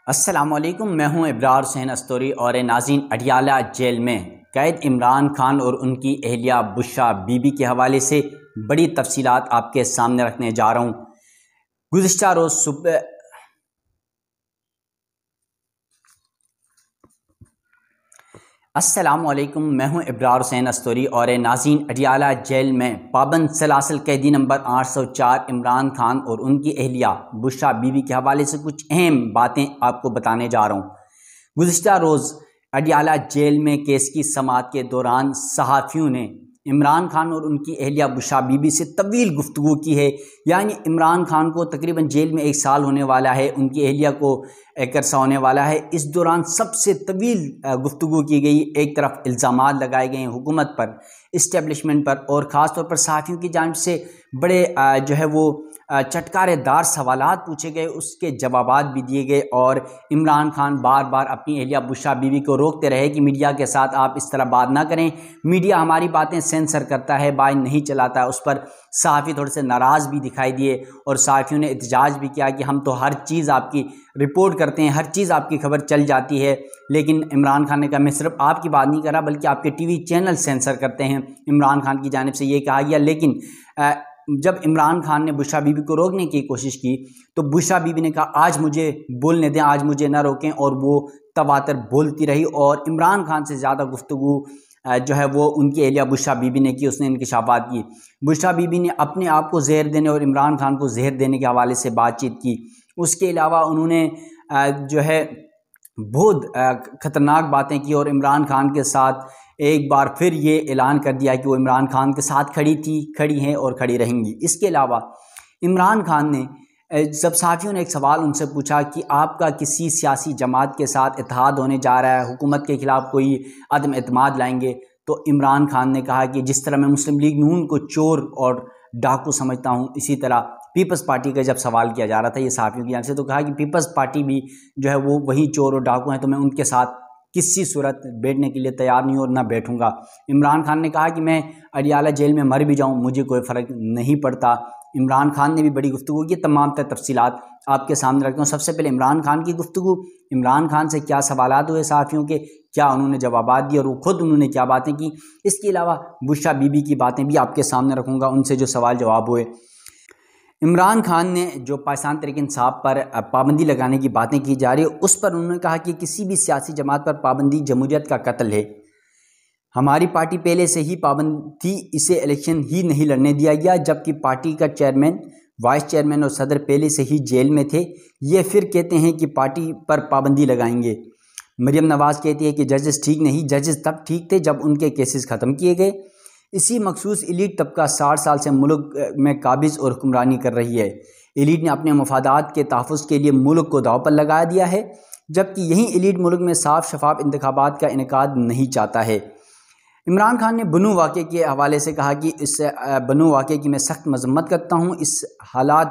السلام علیکم، میں ہوں ابرار حسین استوری اور ناظرین اڈیالہ جیل میں قید عمران خان اور ان کی اہلیہ بشریٰ بی بی کے حوالے سے بڑی تفصیلات آپ کے سامنے رکھنے جا رہا ہوں۔ گزشتہ روز صبح السلام علیکم، میں ہوں ابرار حسین استوری اور ناظرین اڈیالہ جیل میں پابند سلاسل قیدی نمبر 804 عمران خان اور ان کی اہلیہ بشریٰ بی بی کے حوالے سے کچھ اہم باتیں آپ کو بتانے جا رہا ہوں۔ گزشتہ روز اڈیالہ جیل میں کیس کی سماعت کے دوران صحافیوں نے عمران خان اور ان کی اہلیہ بشریٰ بی بی سے طویل گفتگو کی ہے، یعنی عمران خان کو تقریباً جیل میں 1 سال ہونے والا ہے، ان کی اہلیہ کو 1 عرصہ ہونے والا ہے۔ اس دوران سب سے طویل گفتگو کی گئی، ایک طرف الزامات لگائے گئے ہیں حکومت پر، اسٹیبلشمنٹ پر، اور خاص طور پر صحافیوں کی جانب سے بڑے چٹکارے دار سوالات پوچھے گئے، اس کے جوابات بھی دیے گئے، اور عمران خان بار بار اپنی اہلیہ بشریٰ بی بی کو روکتے رہے کہ میڈیا کے ساتھ آپ اس طرح بات نہ کریں، میڈیا ہماری باتیں سینسر کرتا ہے، بائن نہیں چلاتا ہے۔ اس پر صحافی تھوڑے سے ناراض بھی دکھائی دیے اور صحافیوں نے احتجاج بھی کیا کہ ہم تو ہر چیز آپ کی رپورٹ کرتے ہیں، ہر چیز آپ کی خبر چل جاتی ہے، لیکن عمران خان نے کہا میں صرف آپ کی بات نہیں کر رہا بلکہ آپ کے ٹی وی چینل سینسر کرتے ہیں۔ عمران خان کی جانب سے یہ کہا گیا، لیکن جب عمران خان نے بشریٰ بی بی کو روکنے کی کوشش کی تو بشریٰ بی بی نے کہا آج مجھے بولنے دیں، آج مجھے نہ روکیں، اور وہ تواتر بولتی رہی، اور عمران خان سے زیادہ گفتگو وہ ان کی اہلیہ بشریٰ بی بی نے کی، اس نے انکشافات کی۔ بشریٰ بی بی نے اپنے آپ کو زہر دینے اور عمران خان کو زہر دینے کے حوالے سے بات چیت کی۔ اس کے علاوہ انہوں نے بہت خطرناک باتیں کی اور عمران خان کے ساتھ ایک بار پھر یہ اعلان کر دیا کہ وہ عمران خان کے ساتھ کھڑی ہیں اور کھڑی رہیں گی۔ اس کے علاوہ عمران خان نے جب صحافیوں نے ایک سوال ان سے پوچھا کہ آپ کا کسی سیاسی جماعت کے ساتھ اتحاد ہونے جا رہا ہے، حکومت کے خلاف کوئی عدم اعتماد لائیں گے، تو عمران خان نے کہا کہ جس طرح میں مسلم لیگ نون کو چور اور ڈاکو سمجھتا ہوں، اسی طرح پیپلز پارٹی کا جب سوال کیا جا رہا تھا یہ صحافیوں کی جانب سے، تو کہا کہ پیپلز پارٹی بھی وہ وہی چور اور ڈاکو ہیں، تو میں ان کے ساتھ کسی صورت بیٹھنے کے لیے تیار نہیں اور نہ بیٹھوں گا۔ عمران خان نے کہا کہ میں اڈیالہ جیل میں مر بھی جاؤں مجھے کوئی فرق نہیں پڑتا۔ عمران خان نے بھی بڑی گفتگو کی، تمام تفصیلات آپ کے سامنے رکھتا ہوں۔ سب سے پہلے عمران خان کی گفتگو، عمران خان سے کیا سوالات ہوئے صحافیوں کے، کیا انہوں نے جوابات دیے اور وہ خود انہوں نے کیا باتیں کی۔ اس کے علاوہ بشریٰ بی بی کی باتیں بھی آپ کے سامنے رکھوں گا، ان سے جو سوال جواب ہوئے۔ عمران خان نے جو پاکستان تحریک انصاف پر پابندی لگانے کی باتیں کی جا رہی ہے، اس پر انہوں نے کہا کہ کسی بھی سیاسی جماعت پر پابندی جمہوریت کا قتل ہے، ہماری پارٹی پہلے سے ہی پابند تھی، اسے الیکشن ہی نہیں لڑنے دیا گیا، جبکہ پارٹی کا چیئرمین، وائس چیئرمین اور صدر پہلے سے ہی جیل میں تھے، یہ پھر کہتے ہیں کہ پارٹی پر پابندی لگائیں گے۔ مریم نواز کہتی ہے کہ ججز ٹھیک نہیں، ججز تب ٹھیک تھے جب ان کے کیسز ختم کیے گئے۔ اسی مخصوص ایلیٹ طبقہ 60 سال سے ملک میں قابض اور حکمرانی کر رہی ہے۔ ایلیٹ نے اپنے مفادات کے تحفظ کے لیے ملک کو داؤ پر لگا دیا ہے، جبکہ یہی ایلیٹ ملک میں صاف شفاف انتخابات کا انعقاد نہیں چاہتا ہے۔ عمران خان نے بنو واقعے کے حوالے سے کہا کہ اس بنو واقعے کی میں سخت مذمت کرتا ہوں، اس حالات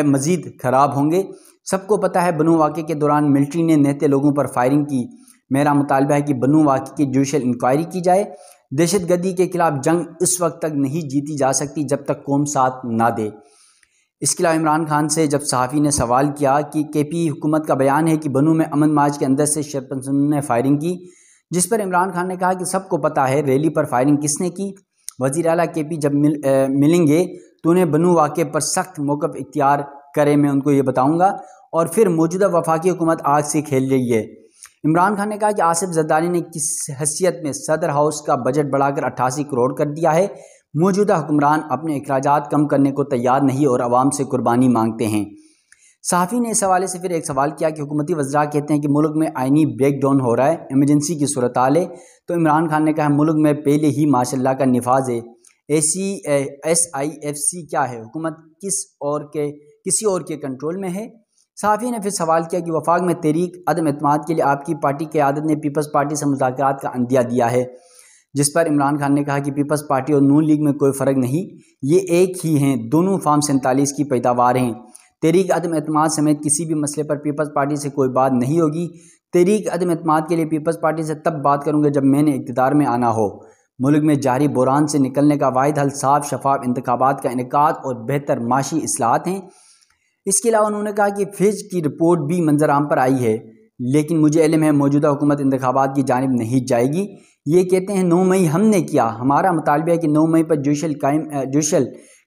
مزید خراب ہوں گے۔ سب کو پتہ ہے بنو واقعے کے دوران ملٹری نے نہتے لوگوں پر فائرنگ کی، میرا مطالبہ ہے کہ بنو واقعے کی جوڈیشل انکوائری کی جائے۔ دہشت گردی کے خلاف جنگ اس وقت تک نہیں جیتی جا سکتی جب تک قوم ساتھ نہ دے۔ اس کے علاوہ عمران خان سے جب صحافی نے سوال کیا کہ کے پی حکومت کا بیان ہے کہ بنو میں امن مارچ کے اندر سے شرپسندوں نے فائرنگ کی، جس پر عمران خان نے کہا کہ سب کو پتہ ہے ریلی پر فائرنگ کس نے کی۔ وزیر اعلیٰ کے پی جب ملیں گے تو انہیں بنو واقعے پر سخت موقف اختیار کرے، میں ان کو یہ بتاؤں گا، اور پھر موجودہ وفاقی حکومت آگ سے کھیل رہی ہے۔ عمران خان نے کہا کہ آصف زرداری نے کس حیثیت میں صدر ہاؤس کا بجٹ بڑھا کر 88 کروڑ کر دیا ہے، موجودہ حکمران اپنے اخراجات کم کرنے کو تیار نہیں اور عوام سے قربانی مانگتے ہیں۔ صحافی نے اس حوالے سے پھر ایک سوال کیا کہ حکومتی وزراء کہتے ہیں کہ ملک میں آئینی بریک ڈاؤن ہو رہا ہے، ایمرجنسی کی صورتحال ہے، تو عمران خان نے کہا ملک میں پہلے ہی ماشاء اللہ کا نفاذ ہے، SIFC کیا ہے، حکومت کسی اور کے کنٹرول میں ہے۔ صحافی نے پھر سوال کیا کہ وفاق میں تحریک عدم اعتماد کے لیے آپ کی پارٹی قیادت نے پیپلز پارٹی سے مذاکرات کا عندیہ دیا ہے، جس پر عمران خان نے کہا کہ پیپلز پارٹی اور نون لیگ میں کوئی فرق نہیں، یہ ایک ہی ہیں، دونوں فارم 47 کی پیداوار ہیں۔ تحریک عدم اعتماد سمیت کسی بھی مسئلے پر پیپلز پارٹی سے کوئی بات نہیں ہوگی۔ تحریک عدم اعتماد کے لیے پیپلز پارٹی سے تب بات کروں گے جب میں نے اقتدار میں آنا ہو۔ ملک میں جاری بحران سے نکلنے کا واحد حل صاف شفاف انتخابات کا انعقاد اور بہتر معاشی اصلاحات ہیں۔ اس کے علاوہ انہوں نے کہا کہ فج کی رپورٹ بھی منظر عام پر آئی ہے، لیکن مجھے علم ہے موجودہ حکومت انتخابات کی جانب نہیں جائے گی۔ یہ کہتے ہیں 9 مئی ہم نے کیا، ہمارا مطالبہ ہے کہ 9 مئی پر جوشل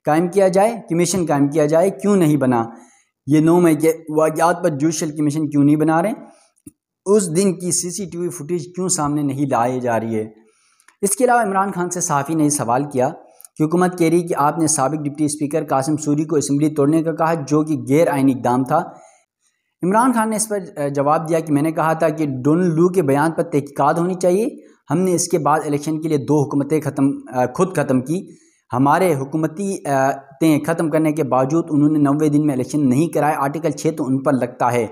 قائم کیا جائے، کمیشن قائم کیا جائے، کیوں نہیں بنا؟ یہ 9 مئی کے واقعات پر جوشل کمیشن کیوں نہیں بنا رہے؟ اس دن کی CCTV فوٹیج کیوں سامنے نہیں لائی جا رہی ہے؟ اس کے علاوہ عمران خان سے صحافی نے سوال کیا کہ حکومت کہہ رہی کہ آپ نے سابق ڈپٹی اسپیکر قاسم سوری کو اسمبلی توڑنے کا کہا، جو کہ غیر آئینی اقدام تھا۔ عمران خان نے اس پر جواب دیا کہ میں نے کہا تھا کہ ڈونلڈ لو کے بیان پر تحقیقات ہونی چاہیے، ہم نے اس کے بعد الیکشن کے لیے 2 حکومتیں خود ختم کی، ہمارے حکومتیں ختم کرنے کے باوجود انہوں نے 90 دن میں الیکشن نہیں کرائے، آرٹیکل 6 تو ان پر لگتا ہے۔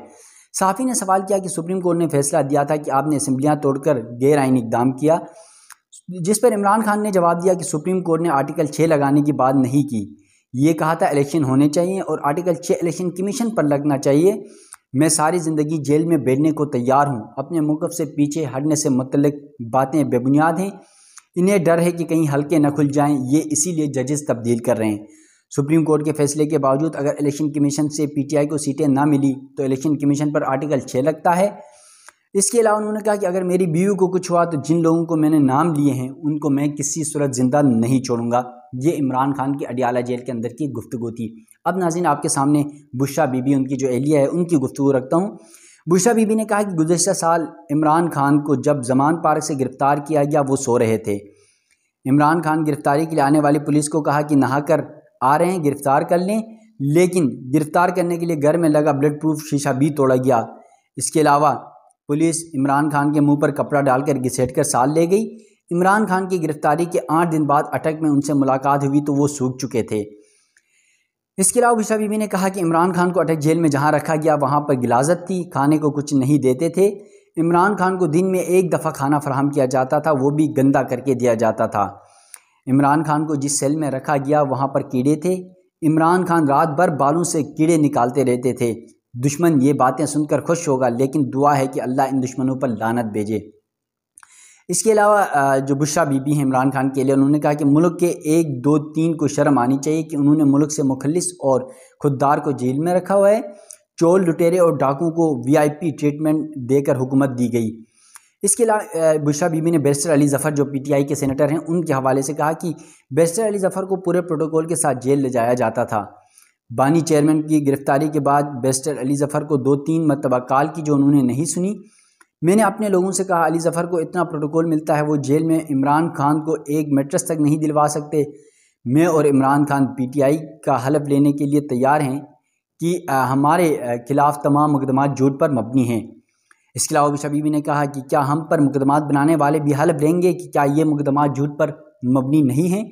صحافی نے سوال کیا کہ سپریم کورٹ نے فیصلہ دیا تھا کہ آپ نے اسمبلیاں توڑ کر غیر آئینی اقدام کیا، جس پر عمران خان نے جواب دیا کہ سپریم کورٹ نے آرٹیکل 6 لگانے کی بات نہیں کی، یہ کہا تھا الیکشن ہونے چاہیے اور آرٹیکل 6 الیکشن کمیشن پر لگنا چاہیے۔ میں ساری زندگی جیل میں بیٹھنے کو تیار ہوں، اپنے موقف سے پیچھے ہٹنے سے متعلق باتیں بے بنیاد ہیں، انہیں ڈر ہے کہ کہیں حلقے نہ کھل جائیں، یہ اسی لیے ججز تبدیل کر رہے ہیں۔ سپریم کورٹ کے فیصلے کے باوجود اگر الیکشن کمیشن سے PTI کو سیٹیں نہ ملی تو الیکشن کمیشن پر آرٹیکل 6 لگتا ہے۔ اس کے علاوہ انہوں نے کہا کہ اگر میری بیوی کو کچھ ہوا تو جن لوگوں کو میں نے نام لیے ہیں ان کو میں کسی صورت زندہ نہیں چھوڑوں گا۔ یہ عمران خان کی اڈیالہ جیل کے اندر کی گفتگو تھی۔ اب ناظرین آپ کے سامنے بشریٰ بی بی، ان کی جو اہلیہ ہے، ان کی گفتگو رکھتا ہوں۔ بشریٰ بی بی نے کہا کہ گزشتہ سال عمران خان کو جب زمان پارک سے گرفتار کیا گیا وہ سو رہے تھے۔ عمران خان گرفتاری کے لیے آنے والی پولیس کو کہا کہ نہا کر آ رہے ہیں، گرفتار کر لیں، لیکن گرفتار کرنے کے لیے گھر میں لگا بلٹ پروف شیشہ بھی توڑا گیا۔ اس کے علاوہ پولیس عمران خان کے منہ پر کپڑا ڈال کر گھسیٹ کر سال لے گئی۔ عمران خان کی گرفتاری کے 8 دن بعد اٹک میں ان سے ملاقات ہوئی تو وہ سوکھ چکے تھے۔ اس کے علاوہ بشریٰ بی بی نے کہا کہ عمران خان کو اٹک جیل میں جہاں رکھا گیا وہاں پر غلاظت تھی، کھانے کو کچھ نہیں دیتے تھے۔ عمران خان کو دن میں 1 دفعہ کھانا فراہم کیا جاتا تھا، وہ بھی گندا کر کے دیا جاتا تھا۔ عمران خان کو جس سیل میں رکھا گیا وہاں پر کیڑے تھے، عمران خان رات بھر بالوں سے کیڑے نکالتے رہتے تھے۔ دشمن یہ باتیں سن کر خوش ہوگا، لیکن دعا ہے کہ اللہ ان دشمنوں پر لعنت بھیجے۔ اس کے علاوہ جو بشریٰ بی بی ہیں عمران خان کے لیے، انہوں نے کہا کہ ملک کے 1 2 3 کو شرم آنی چاہیے کہ انہوں نے ملک سے مخلص اور خوددار کو جیل میں رکھا ہوا ہے۔ چور لٹیرے اور ڈاکوں کو VIP ٹریٹمنٹ دے کر حکومت دی گئی۔ اس کے علاوہ بشریٰ بی بی نے بیرسٹر علی ظفر جو PTI کے سینیٹر ہیں ان کے حوالے سے کہا کہ بیرسٹر علی ظفر کو پورے پروٹوکول کے ساتھ جیل لے جایا جاتا تھا۔ بانی چیئرمین کی گرفتاری کے بعد بیرسٹر علی ظفر کو 2-3 مرتبہ کال کی جو انہوں نے نہیں سنی۔ میں نے اپنے لوگوں سے کہا علی ظفر کو اتنا پروٹوکول ملتا ہے، وہ جیل میں عمران خان کو 1 میٹرس تک نہیں دلوا سکتے۔ میں اور عمران خان PTI کا حلف لینے کے لیے تیار ہیں کہ ہمارے خلاف تمام مقدمات جھوٹ پر مبنی ہیں۔ اس کے علاوہ بشریٰ بی بی نے کہا کہ کیا ہم پر مقدمات بنانے والے بھی حلف لیں گے کہ کیا یہ مقدمات جھوٹ پر مبنی نہیں ہیں؟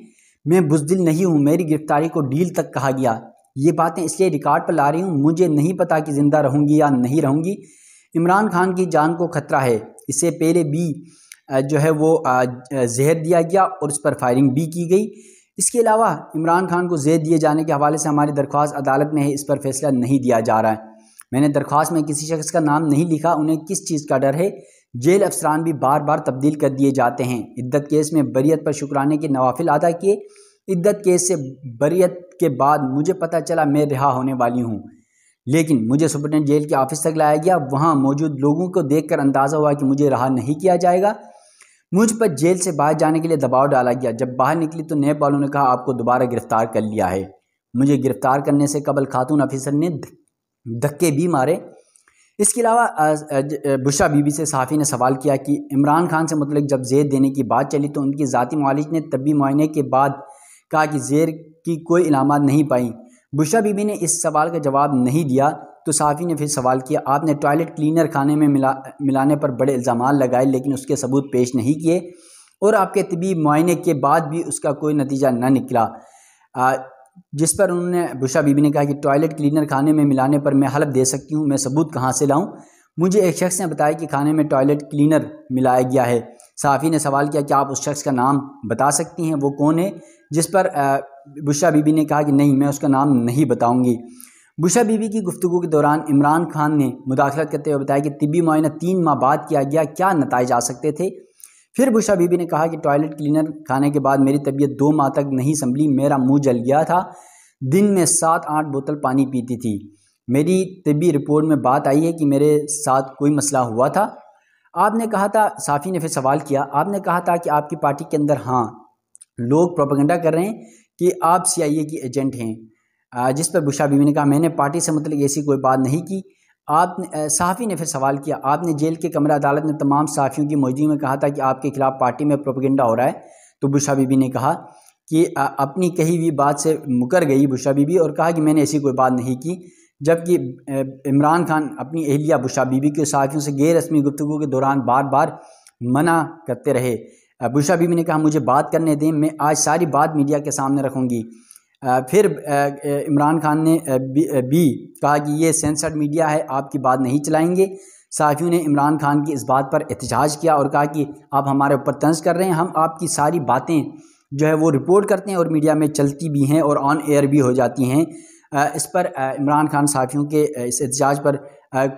میں بزدل نہیں ہوں، میری گرفتاری کو ڈیل تک کہا گیا۔ یہ باتیں اس لیے ریکارڈ پر لا رہی ہوں، مجھے نہیں پتا کہ زندہ رہوں گی یا نہیں رہوں گی۔ عمران خان کی جان کو خطرہ ہے، اس سے پہلے بھی جو ہے وہ زہر دیا گیا اور اس پر فائرنگ بھی کی گئی۔ اس کے علاوہ عمران خان کو زہر دیے جانے کے حوالے سے ہماری درخواست عدالت میں ہے، اس پر فیصلہ نہیں دیا جا رہا ہے۔ میں نے درخواست میں کسی شخص کا نام نہیں لکھا، انہیں کس چیز کا ڈر ہے؟ جیل افسران بھی بار بار تبدیل کر دیے جاتے ہیں۔ عدت کیس میں بریت پر شکرانے کے نوافل ادا کیے، عدت کیس سے بریت کے بعد مجھے پتہ چلا میں رہا ہونے والی ہوں، لیکن مجھے سپرنٹینڈنٹ جیل کے آفس تک لایا گیا، وہاں موجود لوگوں کو دیکھ کر اندازہ ہوا کہ مجھے رہا نہیں کیا جائے گا۔ مجھ پر جیل سے باہر جانے کے لیے دباؤ ڈالا گیا۔ جب باہر نکلی تو نیب والوں نے کہا آپ کو دوبارہ گرفتار کر لیا ہے۔ مجھے گرفتار کرنے سے قبل خاتون افیسر نے دھکے بھی مارے۔ اس کے علاوہ بشریٰ بی بی سے صحافی نے سوال کیا کہ عمران خان سے متعلق جب زیر دینے کی بات چلی تو ان کی ذاتی معالج نے طبی معائنے کے بعد کہا کہ زیر کی کوئی علامات نہیں پائیں۔ بشریٰ بی بی نے اس سوال کا جواب نہیں دیا تو صحافی نے پھر سوال کیا آپ نے ٹوائلٹ کلینر کھانے میں ملانے پر بڑے الزامات لگائے لیکن اس کے ثبوت پیش نہیں کیے اور آپ کے طبی معائنے کے بعد بھی اس کا کوئی نتیجہ نہ نکلا، جس پر انہوں نے بشریٰ بی بی نے کہا کہ ٹوائلٹ کلینر کھانے میں ملانے پر میں حلف دے سکتی ہوں، میں ثبوت کہاں سے لاؤں؟ مجھے ایک شخص نے بتایا کہ کھانے میں ٹوائلٹ کلینر ملایا گیا ہے۔ صحافی نے سوال کیا کہ آپ اس شخص کا نام بتا سکتی ہیں، وہ کون ہے؟ جس پر بشریٰ بی بی نے کہا کہ نہیں، میں اس کا نام نہیں بتاؤں گی۔ بشریٰ بی بی کی گفتگو کے دوران عمران خان نے مداخلت کرتے ہوئے بتایا کہ طبی معائنہ 3 ماہ بعد کیا گیا، کیا نتائج آ سکتے تھے؟ پھر بشریٰ بی بی نے کہا کہ ٹوائلٹ کلینر کھانے کے بعد میری طبیعت 2 ماہ تک نہیں سنبھلی، میرا منہ جل گیا تھا، دن میں 7-8 بوتل پانی پیتی تھی۔ میری طبی رپورٹ میں بات آئی ہے کہ میرے ساتھ کوئی مسئلہ ہوا تھا۔ آپ نے کہا تھا، صحافی نے پھر سوال کیا، آپ نے کہا تھا کہ آپ کی پارٹی کے اندر ہاں لوگ پروپیگنڈا کر رہے ہیں کہ آپ CIA کی ایجنٹ ہیں، جس پر بشرا بیوی نے کہا میں نے پارٹی سے متعلق ایسی کوئی بات نہیں کی۔ صحافی نے پھر سوال کیا، آپ نے جیل کے کمرہ عدالت میں تمام صحافیوں کی موجودگی میں کہا تھا کہ آپ کے خلاف پارٹی میں پروپیگنڈا ہو رہا ہے، تو بشرا بیوی نے کہا کہ اپنی کہی ہوئی بات سے مکر گئی بشرا بیوی اور کہا کہ میں نے ایسی کوئی بات نہیں کی، جبکہ عمران خان اپنی اہلیہ بشرا بیوی کے صحافیوں سے غیر رسمی گفتگو کے دوران بار بار منع کرتے رہے۔ بشرا بیوی نے کہا مجھے بات کرنے دیں، میں آج ساری بات میڈیا کے سامنے رکھوں گی۔ پھر عمران خان نے بھی کہا کہ یہ سینسرڈ میڈیا ہے، آپ کی بات نہیں چلائیں گے۔ صحافیوں نے عمران خان کی اس بات پر احتجاج کیا اور کہا کہ آپ ہمارے اوپر طنز کر رہے ہیں، ہم آپ کی ساری باتیں جو ہے وہ رپورٹ کرتے ہیں اور میڈیا میں چلتی بھی ہیں اور آن ایئر بھی ہو جاتی ہیں۔ اس پر عمران خان صحافیوں کے اس احتجاج پر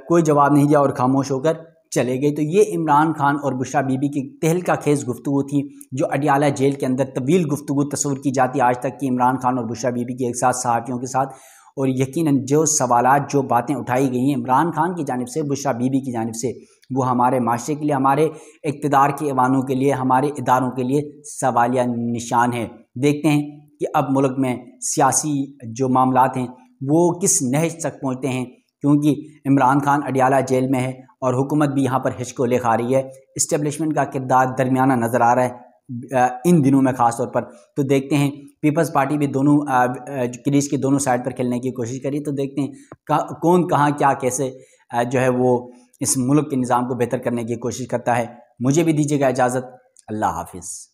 کوئی جواب نہیں دیا اور خاموش ہو کر چلے گئے۔ تو یہ عمران خان اور بشرا بیوی کی تہلکہ خیز گفتگو تھی، جو اڈیالہ جیل کے اندر طویل گفتگو تصور کی جاتی ہے آج تک کی عمران خان اور بشرا بیوی کے ایک ساتھ صحافیوں کے ساتھ، اور یقیناً جو سوالات جو باتیں اٹھائی گئی ہیں عمران خان کی جانب سے بشرا بیوی کی جانب سے، وہ ہمارے معاشرے کے لیے، ہمارے اقتدار کے ایوانوں کے لیے، ہمارے اداروں کے لیے سوالیہ نشان ہے۔ دیکھتے ہیں کہ اب ملک میں سیاسی جو معاملات ہیں وہ کس نہج تک پہنچتے ہیں، کیونکہ عمران خان اڈیالہ جیل میں ہے اور حکومت بھی یہاں پر ہچکو لے کھا رہی ہے۔ اسٹیبلشمنٹ کا کردار درمیانہ نظر آ رہا ہے ان دنوں میں خاص طور پر۔ تو دیکھتے ہیں پیپلز پارٹی بھی دونوں کریز کی دونوں سائڈ پر کھیلنے کی کوشش کری، تو دیکھتے ہیں کون کہاں کیا کیسے جو ہے وہ اس ملک کے نظام کو بہتر کرنے کی کوشش کرتا ہے۔ مجھے بھی دیجیے گا اجازت، اللہ حافظ۔